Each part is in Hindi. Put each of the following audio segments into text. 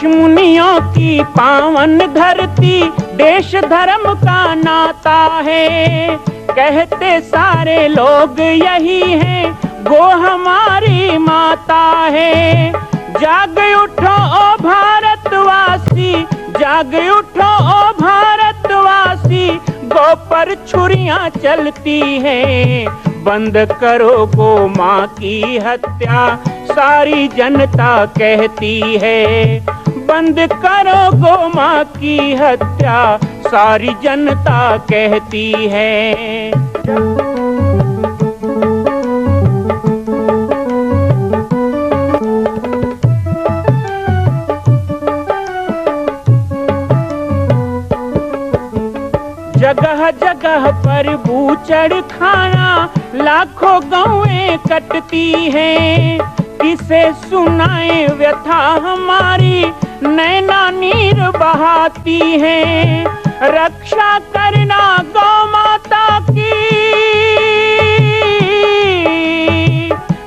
ऋषि मुनियों की पावन धरती, देश धर्म का नाता है। कहते सारे लोग यही हैं, गो हमारी माता है। जाग उठो ओ भारतवासी, जाग उठो ओ भारतवासी, गो पर छुरियां चलती हैं। बंद करो गो माँ की हत्या, सारी जनता कहती है। बंद करो गो माँ की हत्या, सारी जनता कहती है। जगह जगह पर बूचड़ खाना, लाखों गौएं कटती हैं। किसे सुनाए व्यथा हमारी, नैना नीर बहाती हैं। रक्षा करना गौ माता की,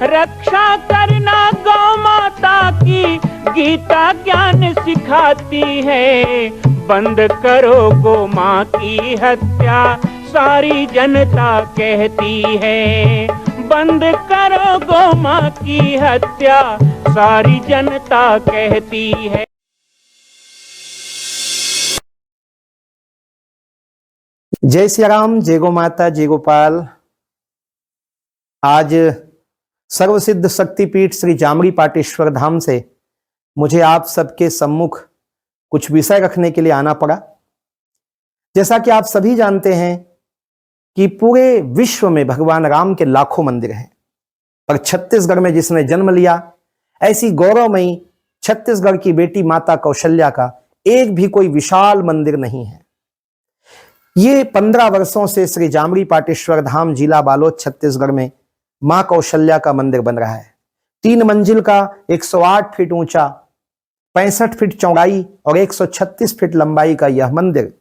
रक्षा करना गौ माता की, गीता ज्ञान सिखाती है। बंद करो गो माँ की हत्या, सारी जनता कहती है। बंद करो गो माँ की हत्या, सारी जनता कहती है। जय श्री राम, जय गो माता, जय गोपाल। आज सर्वसिद्ध शक्तिपीठ श्री जामरी पाटेश्वर धाम से मुझे आप सबके सम्मुख कुछ विषय रखने के लिए आना पड़ा। जैसा कि आप सभी जानते हैं कि पूरे विश्व में भगवान राम के लाखों मंदिर हैं, पर छत्तीसगढ़ में जिसने जन्म लिया, ऐसी गौरवमयी छत्तीसगढ़ की बेटी माता कौशल्या का एक भी कोई विशाल मंदिर नहीं है। ये 15 वर्षों से श्री जामरी पाटेश्वर धाम, जिला बालोद, छत्तीसगढ़ में मां कौशल्या का मंदिर बन रहा है। 3 मंजिल का 108 फीट ऊंचा, 65 फीट चौड़ाई और 136 फीट लंबाई का यह मंदिर,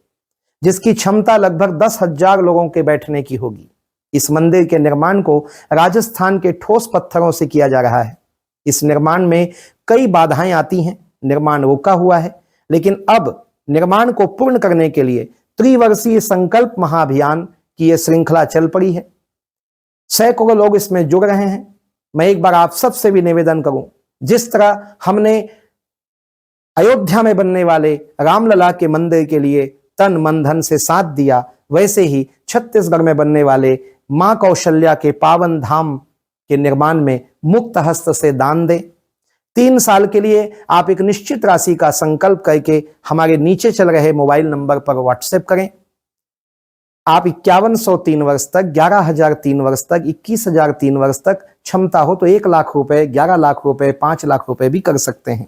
जिसकी क्षमता लगभग 10,000 लोगों के बैठने की होगी। इस मंदिर के निर्माण को राजस्थान के ठोस पत्थरों से किया जा रहा है। इस निर्माण में कई बाधाएं आती हैं, निर्माण रुका हुआ है, लेकिन अब निर्माण को पूर्ण करने के लिए त्रिवर्षीय संकल्प महाअभियान की यह श्रृंखला चल पड़ी है। सैकड़ों लोग इसमें जुड़ रहे हैं। मैं एक बार आप सबसे भी निवेदन करूं, जिस तरह हमने अयोध्या में बनने वाले रामलला के मंदिर के लिए तन मन धन से साथ दिया, वैसे ही छत्तीसगढ़ में बनने वाले मां कौशल्या के पावन धाम के निर्माण में मुक्त हस्त से दान दें। 3 साल के लिए आप एक निश्चित राशि का संकल्प करके हमारे नीचे चल रहे मोबाइल नंबर पर व्हाट्सएप करें। आप 5103 वर्ष तक, 11,003 वर्ष तक, 21,003 वर्ष तक, क्षमता हो तो 1 लाख रुपए, 11 लाख रुपए, 5 लाख रुपए भी कर सकते हैं।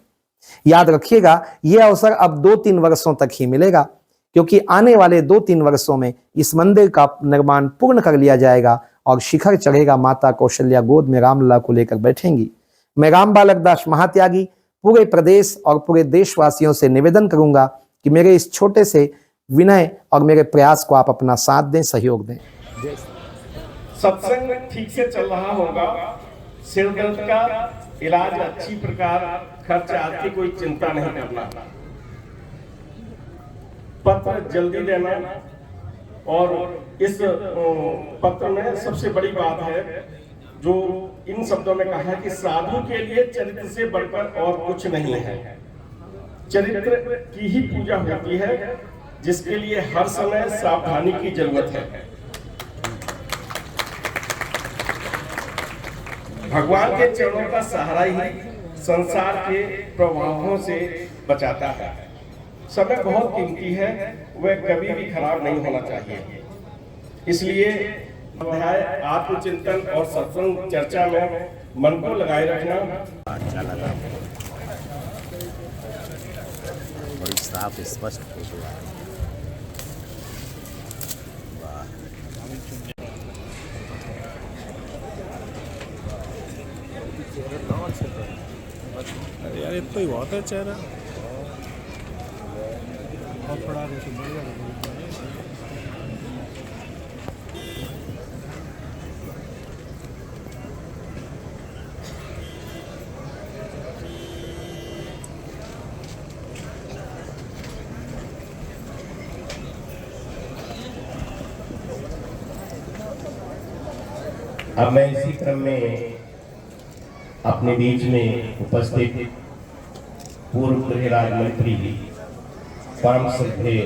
याद रखिएगा, यह अवसर अब 2-3 वर्षों तक ही मिलेगा, क्योंकि आने वाले 2-3 वर्षों में इस मंदिर का निर्माण पूर्ण कर लिया जाएगा और शिखर चढ़ेगा। माता कौशल्या गोद में रामलला को लेकर बैठेंगी। मैं राम बालक दास महात्यागी पूरे प्रदेश और पूरे देशवासियों से निवेदन करूंगा कि मेरे इस छोटे से विनय और मेरे प्रयास को आप अपना साथ दें, सहयोग दें। सत्संग ठीक से चल रहा होगा, सिर दर्द का इलाज अच्छी प्रकार, खर्च आदि कोई चिंता नहीं करना। पत्र जल्दी देना, और इस पत्र में सबसे बड़ी बात है जो इन शब्दों में कहा है कि साधु के लिए चरित्र से बढ़कर और कुछ नहीं है। चरित्र की ही पूजा होती है, जिसके लिए हर समय सावधानी की जरूरत है। भगवान के चरणों का सहारा ही संसार के प्रभावों से बचाता है। समय बहुत कीमती है, वह कभी भी खराब नहीं होना चाहिए। इसलिए अध्याय आत्मचिंतन और सत्संग चर्चा में मन को लगाए रखना। अच्छा लगा, बड़ी साफ स्पष्ट फोटो है। अरे यार, इतना ही बहुत है चेहरा। बहुत बड़ा अब मैं इसी क्रम में अपने बीच में उपस्थित पूर्व गृह राज्य मंत्री परम श्रद्धेय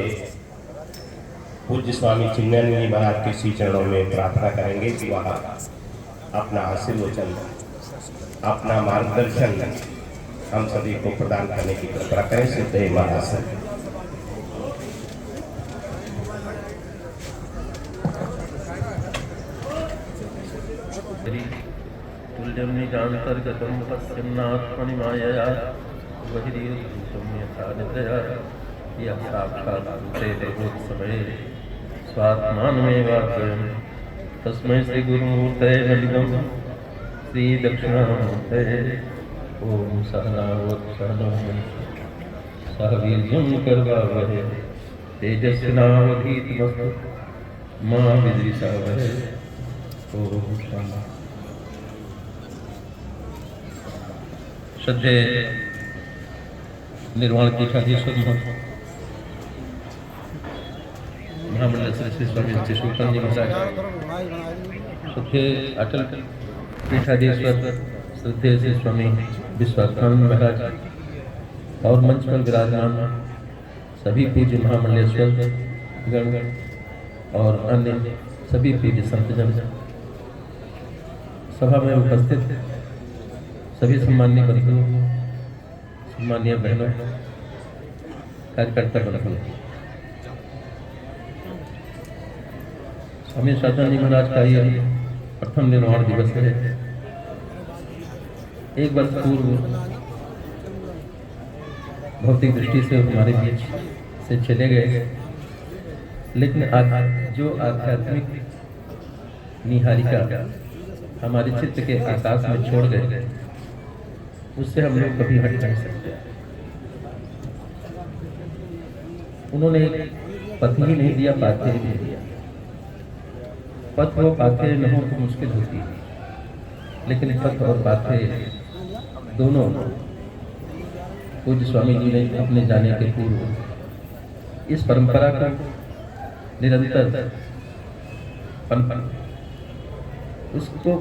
पूज्य स्वामी चिन्मयानंद जी महाराज के श्री चरणों में प्रार्थना करेंगे कि वह अपना आशीर्वचन, अपना मार्गदर्शन हम सभी को प्रदान करने की कृपा करें। सिद्धे महाराज तुल्यं निजान्तर्गतं पश्यन्नात्मनि मायया बहिरीदृशं यथा निद्रया यः साक्षात् भूते प्रबोधसमये स्वात्मानमेवाद्वयं तस्मै श्रीगुरुमूर्तये नलिनं श्रीदक्षिणामूर्तये ॐ सहनावतु सहनौ भुनक्तु सह वीर्यं करवावहै तेजस्विनावधीतमस्तु मा विद्विषावहै। ॐ शान्ति। श्रद्धेय निर्वाण पीठाधीश्वर महामंडल श्री स्वामी शिशुकांत जी महाराज, श्रद्धेय अटल पीठाधीश्वर श्रद्धेय श्री स्वामी विश्वात्मानंद महाराज और मंच पर विराजमान सभी पूज्य महामंडलेश्वर गण और अन्य सभी पूज्य संतजन, सभा में उपस्थित सभी सम्माननीय बंधुओं, सम्माननीय बहनों, कार्यकर्ता बंधुओं, स्वामी शादानंद जी महाराज का ये प्रथम निर्वाण दिवस है। एक वर्ष पूर्व भौतिक दृष्टि से हमारे बीच से चले गए, लेकिन आज जो आध्यात्मिक निहारिका हमारे चित्त के आकाश में छोड़ गए, उससे हम लोग कभी हट नहीं सकते। उन्होंने पथ ही नहीं दिया, पाथे ही नहीं दिया। पथ वो पाथे न हो तो मुश्किल होती है, लेकिन पथ और पाथे दोनों पूज्य स्वामी जी ने अपने जाने के पूर्व इस परंपरा को निरंतर उसको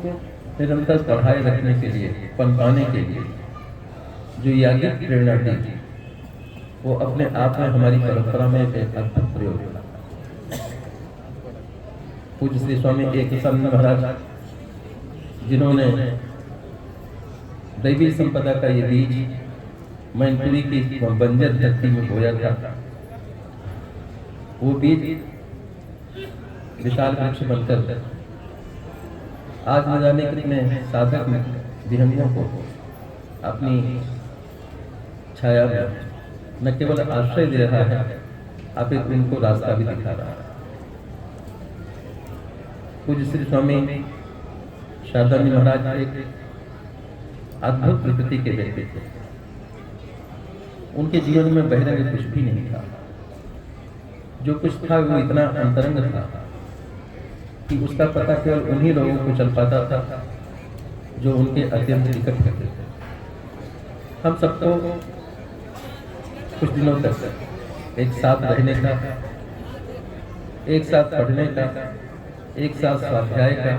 निरंतर पढ़ाए रखने के लिए, पनपाने के लिए जो याज्ञिक प्रेरणा दी, वो अपने आप में हमारी परंपरा में एक अद्भुत प्रयोग था। पूज्य श्री स्वामी एकानंद महाराज, जिन्होंने दैवी संपदा का ये बीज मैनपुरी की बंजर धरती में बोया था, वो बीज विशाल वृक्ष बनकर आज न जाने कितने साधक विहंगों को अपनी छाया में न केवल आश्रय दे रहा है, आप एक उनको रास्ता भी दिखा रहा है। पूज्य श्री स्वामी शादानंद महाराज एक अद्भुत प्रकृति के व्यक्ति थे। उनके जीवन में बहिरंग कुछ भी नहीं था। जो कुछ था वो इतना अंतरंग था कि उसका पता केवल उन्हीं लोगों को चल पाता था जो उनके अत्यंत निकट रहते थे। हम सबको कुछ दिनों तक एक साथ रहने का, एक साथ पढ़ने का, एक साथ स्वाध्याय का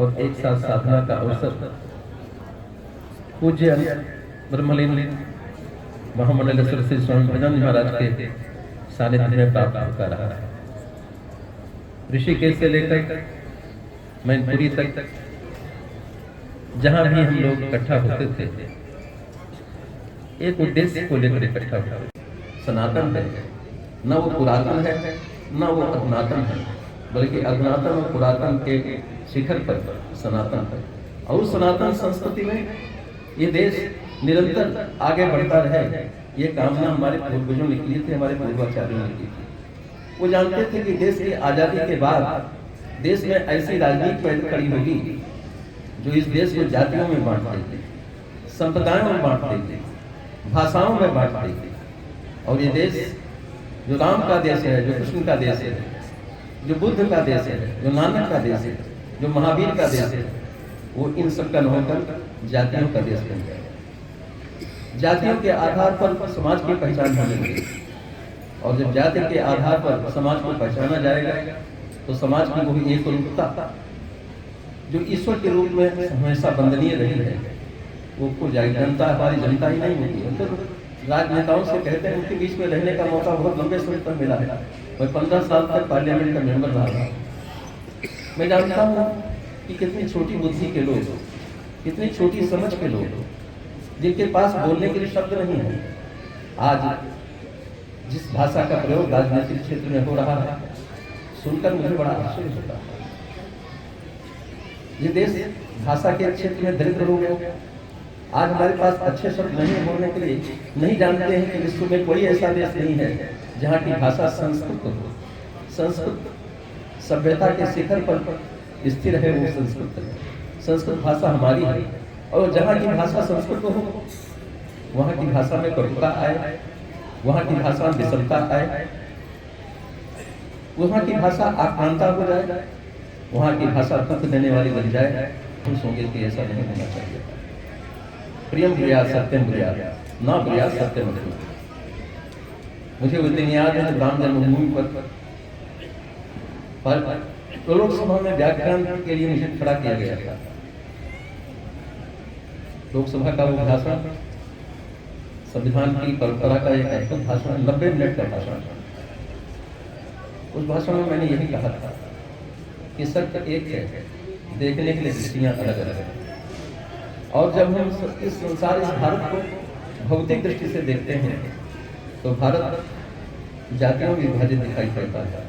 और एक साथ साधना का अवसर पूज्य ब्रह्मलीन महामंडलेश्वर श्री स्वामी भजन महाराज के सानिध्य में प्राप्त होता रहा है। ऋषिकेश से लेकर मैनपुरी तक जहां भी हम लोग इकट्ठा होते थे, एक उद्देश्य को लेकर इकट्ठा होते। सनातन है, न वो पुरातन है न वो अधुनातन है, बल्कि अधुनातन और पुरातन के शिखर पर सनातन है। और सनातन संस्कृति में ये देश निरंतर आगे बढ़ता रहे, ये कामना हमारे पूर्वजों ने की थी, हमारे पूर्वाचार्यों ने की थी। वो जानते थे कि देश की आज़ादी के बाद देश में ऐसी राजनीति पैदा खड़ी होगी जो इस देश को जातियों में बांट देगी, संप्रदायों में बांट देगी, भाषाओं में बांट देगी। और ये देश जो राम का देश है, जो कृष्ण का देश है, जो बुद्ध का देश है, जो नानक का देश है, जो महावीर का देश है, वो इन सब का न होकर जातियों का देश बन जाएगा। जातियों के आधार पर समाज की पहचान होने लगी, और जब जाति के आधार पर समाज को पहचाना जाएगा तो समाज की वही एक रूपता, जो ईश्वर के रूप में हमेशा वंदनीय रही है वो खो जाएगी। जनता हमारी जनता ही नहीं होती है। तो राजनेताओं से कहते हैं उनके बीच में रहने का मौका बहुत लंबे समय तक मिला है। मैं 15 साल तक पार्लियामेंट का मेंबर रहा। मैं जानता हूँ कि कितनी छोटी बुद्धि के लोग, कितनी छोटी समझ के लोग, जिनके पास बोलने के लिए शब्द नहीं है, आज जिस भाषा का प्रयोग राजनीतिक क्षेत्र में हो रहा है सुनकर मुझे बड़ा आश्चर्य होता है। ये देश भाषा के क्षेत्र में दरिद्र हो गया। आज हमारे पास अच्छे शब्द नहीं बोलने के लिए नहीं जानते हैं कि विश्व में कोई ऐसा देश नहीं है जहाँ की भाषा संस्कृत हो। संस्कृत सभ्यता के शिखर पर स्थिर है, वो संस्कृत है। संस्कृत भाषा हमारी है और जहाँ की भाषा संस्कृत हो वहाँ की भाषा में करुणा आए, वहाँ की भाषा में विषमता आए, वहाँ की भाषा आक्रांता हो जाए, वहाँ की भाषा दुख देने वाली बन जाए। खुश होंगे कि ऐसा नहीं होना चाहिए। प्रियम ब्रिया सत्यम ब्रिया ना ब्रिया सत्यम ब्रिया। मुझे उस दिन याद है जब राम जन्मभूमि पर लोकसभा में व्याख्यान के लिए मुझे खड़ा किया गया था। लोकसभा का वो भाषण संविधान की परंपरा का एक अद्भुत भाषण, 90 मिनट का भाषण। उस भाषण में मैंने यही कहा था कि सत्य एक है, देखने के लिए दृष्टियां अलग अलग हैं। और जब हम इस संसार, इस भारत को भौतिक दृष्टि से देखते हैं तो भारत जातियों में विभाजित दिखाई पड़ता है,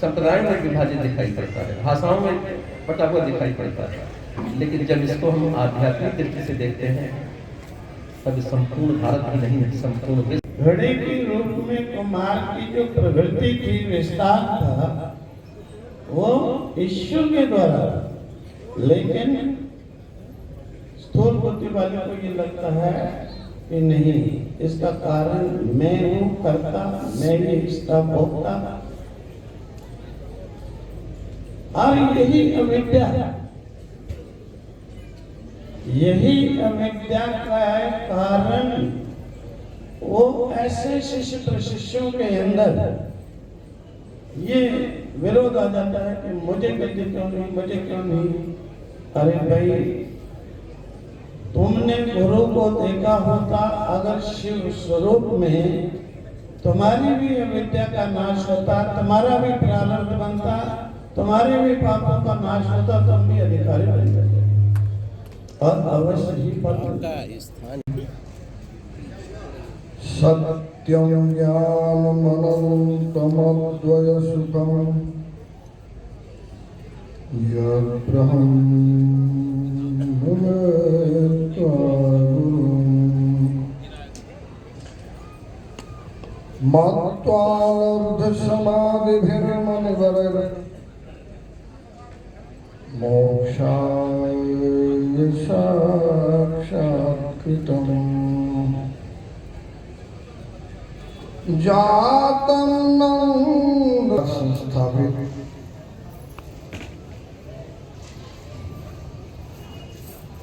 संप्रदायों में विभाजित दिखाई पड़ता है, भाषाओं में बटा हुआ दिखाई पड़ता है। लेकिन जब इसको हम आध्यात्मिक दृष्टि से देखते हैं तब संपूर्ण भारत ही नहीं, संपूर्ण विश्व। घड़े के रूप में कुमार की जो प्रवृत्ति थी, विस्तार था, वो ईश्वर के द्वारा। लेकिन स्थूल बुद्धि वाले को ये लगता है कि नहीं, इसका कारण मैं हूं करता, मैं ही इसका भोक्ता। और यही अविद्या का कारण वो ऐसे शिष्य प्रशिष्यों के अंदर ये विरोध आ जाता है कि मुझे गद्दी क्यों नहीं, मुझे क्यों नहीं। अरे भाई, तुमने गुरु को देखा होता, अगर शिव स्वरूप में तुम्हारी भी अविद्या का नाश होता, तुम्हारा भी प्रारब्ध बनता, तुम्हारे भी पापों का नाश होता, तुम भी अधिकारी बन जाते और अवश्य ही फल। सत्यं ज्ञानमनन्तमद्वयसुखं यद्ब्रह्म मत्वालब्धसमाधिभिर्मनिवरैर् मोक्षाय साक्षात्कृतम् जातं नंद संस्थापित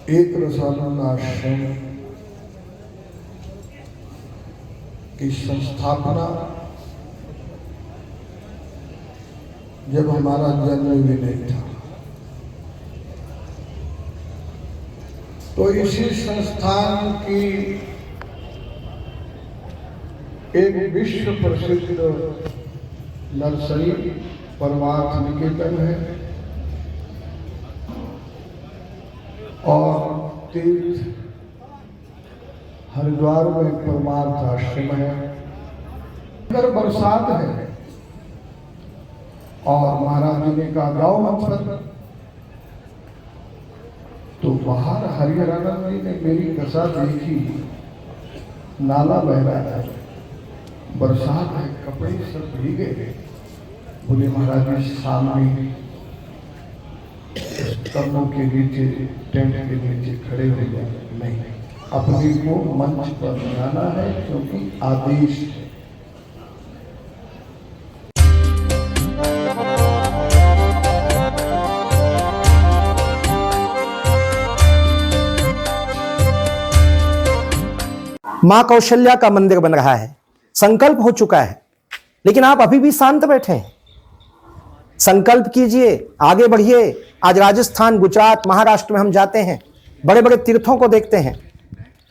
एक रसानंद आश्रम की संस्थापना जब हमारा जन्म भी नहीं था, तो इसी संस्थान की एक विश्व प्रसिद्ध नर्सरी परमार्थ निकेतन है और तीर्थ हरिद्वार में परमार्थ आश्रम है। अगर बरसात है और महाराज जी ने कहा गाँव मत पर, तो बाहर हरिहरानंद जी ने मेरी दशा देखी, नाला बह रहा है, बरसात है, कपड़े सब भीगे। बोले महाराज जी सामने स्तंभों के नीचे, टेंट के नीचे खड़े हो जाए। नहीं, अपने को मंच पर जाना है क्योंकि आदेश है। मां कौशल्या का मंदिर बन रहा है, संकल्प हो चुका है, लेकिन आप अभी भी शांत बैठे हैं। संकल्प कीजिए, आगे बढ़िए। आज राजस्थान, गुजरात, महाराष्ट्र में हम जाते हैं, बड़े बड़े तीर्थों को देखते हैं।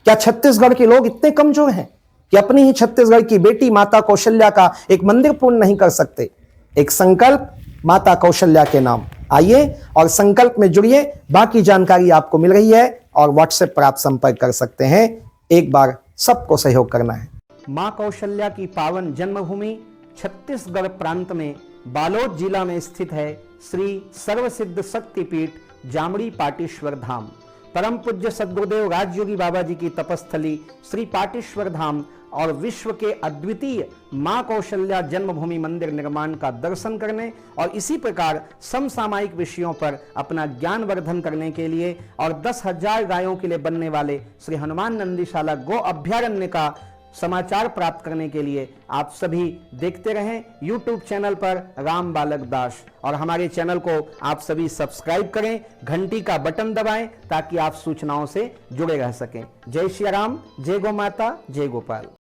क्या छत्तीसगढ़ के लोग इतने कमजोर हैं कि अपनी ही छत्तीसगढ़ की बेटी माता कौशल्या का एक मंदिर पूर्ण नहीं कर सकते? एक संकल्प माता कौशल्या के नाम। आइए और संकल्प में जुड़िए। बाकी जानकारी आपको मिल रही है और व्हाट्सएप पर आप संपर्क कर सकते हैं। एक बार सबको सहयोग करना है। मां कौशल्या की पावन जन्मभूमि छत्तीसगढ़ प्रांत में बालोद जिला में स्थित है श्री सर्वसिद्ध शक्तिपीठ जामड़ी पाटेश्वर धाम। परम पूज्य सद्गुरुदेव राजयोगी बाबा जी की तपस्थली श्री पाटेश्वर धाम और विश्व के अद्वितीय मां कौशल्या जन्मभूमि मंदिर निर्माण का दर्शन करने और इसी प्रकार समसामयिक विषयों पर अपना ज्ञान वर्धन करने के लिए और 10,000 गायों के लिए बनने वाले श्री हनुमान नंदीशाला गो अभ्यारण्य का समाचार प्राप्त करने के लिए आप सभी देखते रहें YouTube चैनल पर राम बालक दास, और हमारे चैनल को आप सभी सब्सक्राइब करें, घंटी का बटन दबाएं ताकि आप सूचनाओं से जुड़े रह सकें। जय श्री राम, जय गौ माता, जय गोपाल।